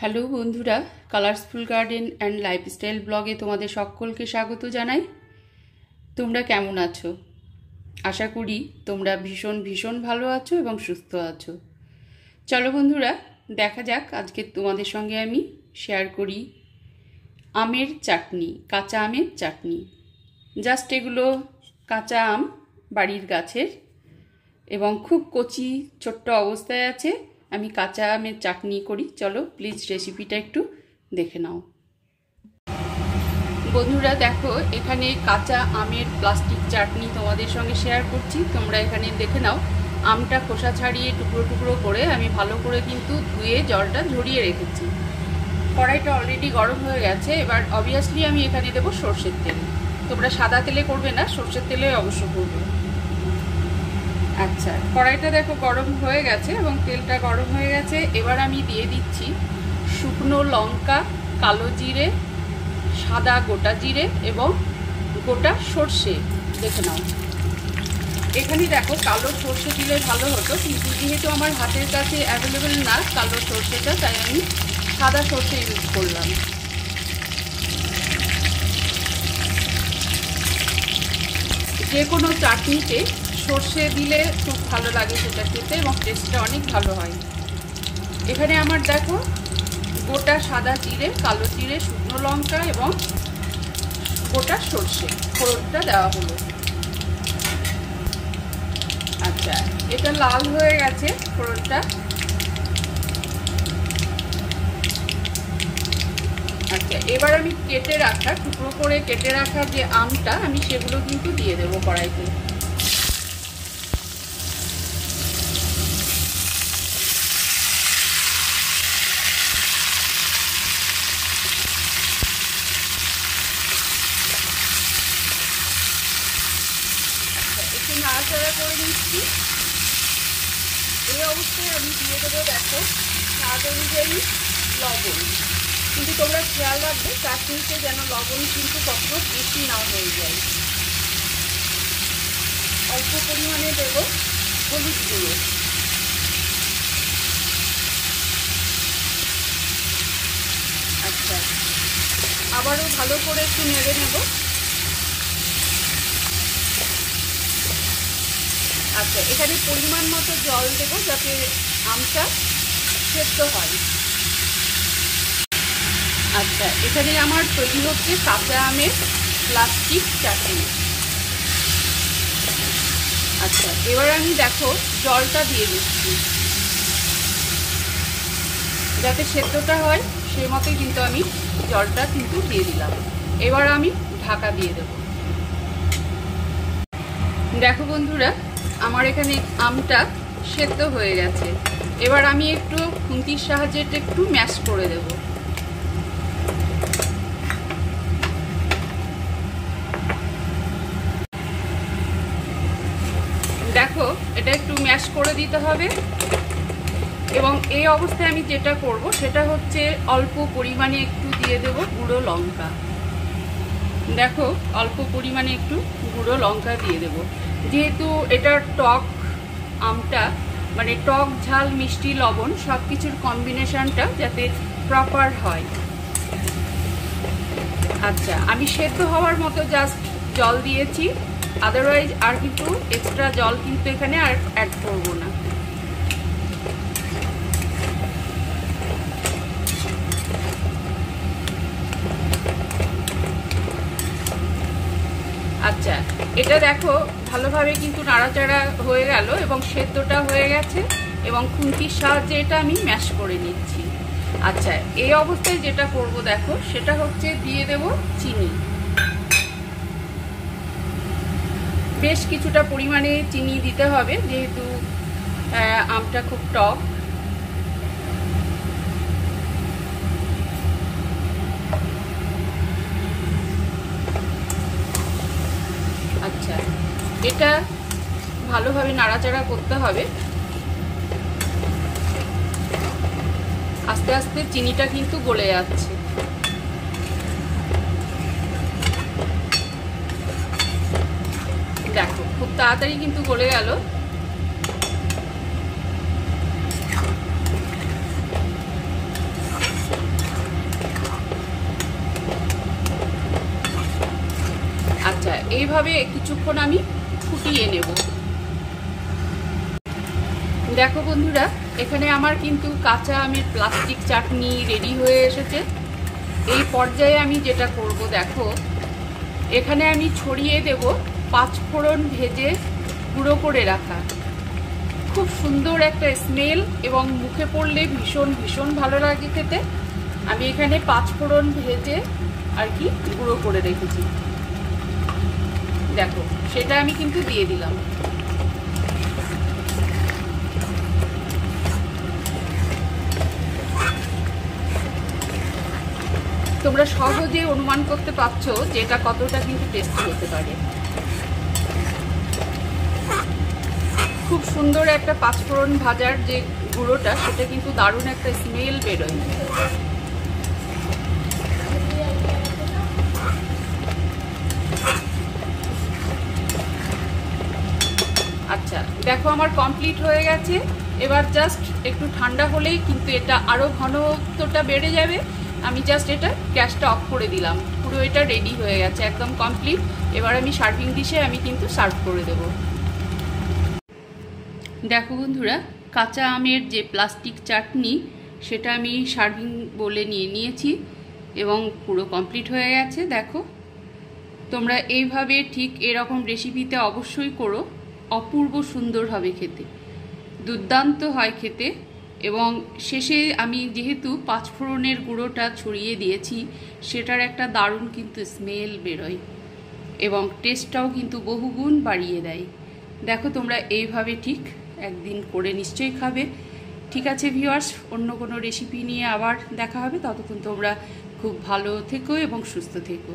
Hello বন্ধুরা, colourful garden and lifestyle ব্লগে তোমাদের সকলকে স্বাগত জানাই। তোমরা কেমন আছো? আশা করি তোমরা ভীষণ ভালো আছো এবং সুস্থ আছো। চলো বন্ধুরা, দেখা যাক আজকে তোমাদের সঙ্গে আমি শেয়ার করি আমের চাটনি, কাঁচা আমের চাটনি। জাস্ট এগুলো কাঁচা আম বাড়ির গাছের এবং খুব কচি ছোট্ট অবস্থায় আছে। আমি কাঁচা আমের চাটনি করি। চলো প্লিজ রেসিপিটা একটু দেখে নাও। বন্ধুরা দেখো, এখানে কাঁচা আমের প্লাস্টিক চাটনি তোমাদের সঙ্গে শেয়ার করছি। তোমরা এখানে দেখে নাও, আমটা খোসা ছাড়িয়ে টুকরো টুকরো করে আমি ভালো করে কিন্তু ধুয়ে জলটা ঝরিয়ে রেখেছি। কড়াইটা অলরেডি গরম হয়ে গেছে। এবার অবভিয়াসলি আমি এখানে দেবো সর্ষের তেল। তোমরা সাদা তেলে করবে না, সর্ষের তেলে অবশ্য করবে। আচ্ছা, কড়াইটা দেখো গরম হয়ে গেছে এবং তেলটা গরম হয়ে গেছে। এবার আমি দিয়ে দিচ্ছি শুকনো লঙ্কা, কালো জিরে, সাদা গোটা জিরে এবং গোটা সর্ষে। দেখে নাও, এখানে দেখো কালো সর্ষে দিলে ভালো হতো, কিন্তু যেহেতু আমার হাতের কাছে অ্যাভেলেবেল না কালো সর্ষেটা, তাই আমি সাদা সর্ষে ইউজ করলাম। যে কোনো চাটনিতে সর্ষে দিলে খুব ভালো লাগে সেটা খেতে এবং টেস্টটা অনেক ভালো হয়। এখানে আমার দেখো গোটা সাদা জিরে, কালো জিরে, শুকনো লঙ্কা এবং গোটা সর্ষে ফোড়নটা দেওয়া হলো। আচ্ছা, এটা লাল হয়ে গেছে ফোড়নটা। আচ্ছা, এবার আমি কেটে রাখা, টুকরো করে কেটে রাখা যে আমটা আমি সেগুলো কিন্তু দিয়ে দেবো কড়াইতে। নাড়াচাড়া করে নিচ্ছি। এই অবস্থায় আমি দিয়ে দেবো দেখো স্বাদ অনুযায়ী লবণ। কিন্তু তোমরা খেয়াল রাখবে চাটনিতে যেন লবণ কিন্তু কখনো বেশি না হয়ে যায়। অল্প পরিমাণে দেবো হলুদ গুঁড়ো। আচ্ছা, আবারও ভালো করে একটু নেড়ে নেব। আচ্ছা, এখানে পরিমাণ মতো জল দেবো যাতে আমটা সেদ্ধ হয়। আচ্ছা, এখানে আমার তৈরি হচ্ছে কাঁচা আমের প্লাস্টিক চাটনি। আচ্ছা, এবার আমি দেখো জলটা দিয়ে দিচ্ছি যাতে সেদ্ধটা হয়, সেই মতোই কিন্তু আমি জলটা কিন্তু দিয়ে দিলাম। এবার আমি ঢাকা দিয়ে দেব। দেখো বন্ধুরা, আমার এখানে আমটা সেদ্ধ হয়ে গেছে। এবার আমি একটু খুন্তির সাহায্যে একটু ম্যাশ করে দেব। দেখো, এটা একটু ম্যাশ করে দিতে হবে। এবং এই অবস্থায় আমি যেটা করব সেটা হচ্ছে অল্প পরিমাণে একটু দিয়ে দেব গুঁড়ো লঙ্কা। দেখো, অল্প পরিমাণে একটু গুঁড়ো লঙ্কা দিয়ে দেব। যেহেতু এটা টক আমটা, মানে টক ঝাল মিষ্টি লবণ সব কিছুর কম্বিনেশনটা যাতে প্রপার হয়। আচ্ছা, আমি সেদ্ধ হওয়ার মতো জাস্ট জল দিয়েছি, আদারওয়াইজ আর কিন্তু এক্সট্রা জল কিন্তু এখানে আর অ্যাড করব না। আচ্ছা, এটা দেখো ভালোভাবে কিন্তু নাড়াচাড়া হয়ে গেল এবং সেদ্ধটা হয়ে গেছে এবং খুন্তির সাহায্যে এটা আমি ম্যাশ করে নিচ্ছি। আচ্ছা, এই অবস্থায় যেটা করব দেখো সেটা হচ্ছে দিয়ে দেব চিনি। বেশ কিছুটা পরিমাণে চিনি দিতে হবে যেহেতু আমটা খুব টক। আচ্ছা, এটা ভালোভাবে নাড়াচাড়া করতে হবে। আস্তে আস্তে চিনিটা কিন্তু গলে যাচ্ছে। দেখো, খুব তাড়াতাড়ি কিন্তু গলে গেল। এইভাবে কিছুক্ষণ আমি ফুটিয়ে নেব। দেখো বন্ধুরা, এখানে আমার কিন্তু কাঁচা আমের প্লাস্টিক চাটনি রেডি হয়ে এসেছে। এই পর্যায়ে আমি যেটা করব, দেখো এখানে আমি ছড়িয়ে দেব 5 ফোড়ন ভেজে গুঁড়ো করে রাখা। খুব সুন্দর একটা স্মেল এবং মুখে পড়লে ভীষণ ভীষণ ভালো লাগে খেতে। আমি এখানে 5 ফোড়ন ভেজে আর কি গুঁড়ো করে রেখেছি। দেখো সেটা আমি কিন্তু দিয়ে দিলাম। তোমরা সহজে অনুমান করতে পারছো যে এটা কতটা কিন্তু টেস্টি হতে পারে। খুব সুন্দর একটা 5 ফোড়ন ভাজার যে গুঁড়োটা, সেটা কিন্তু দারুণ একটা স্মেল বেরোয়। আচ্ছা দেখো আমার কমপ্লিট হয়ে গেছে। এবার জাস্ট একটু ঠান্ডা হলেই কিন্তু এটা আরও ঘনত্বটা বেড়ে যাবে। আমি জাস্ট এটা গ্যাসটা অফ করে দিলাম। পুরো এটা রেডি হয়ে গেছে, একদম কমপ্লিট। এবার আমি সার্ভিং ডিশে আমি কিন্তু সার্ভ করে দেব। দেখো বন্ধুরা, কাঁচা আমের যে প্লাস্টিক চাটনি সেটা আমি সার্ভিং বলে নিয়েছি এবং পুরো কমপ্লিট হয়ে গেছে। দেখো তোমরা এইভাবে ঠিক এরকম রেসিপিতে অবশ্যই করো, অপূর্ব সুন্দর হবে খেতে, দুর্দান্ত হয় খেতে। এবং শেষে আমি যেহেতু 5 ফোড়নের গুঁড়োটা ছড়িয়ে দিয়েছি, সেটার একটা দারুণ কিন্তু স্মেল বেরোয় এবং টেস্টটাও কিন্তু বহুগুণ বাড়িয়ে দেয়। দেখো তোমরা এইভাবে ঠিক একদিন করে নিশ্চয়ই খাবে। ঠিক আছে ভিউয়ার্স, অন্য কোনো রেসিপি নিয়ে আবার দেখা হবে। ততক্ষণ তোমরা খুব ভালো থেকো এবং সুস্থ থেকো।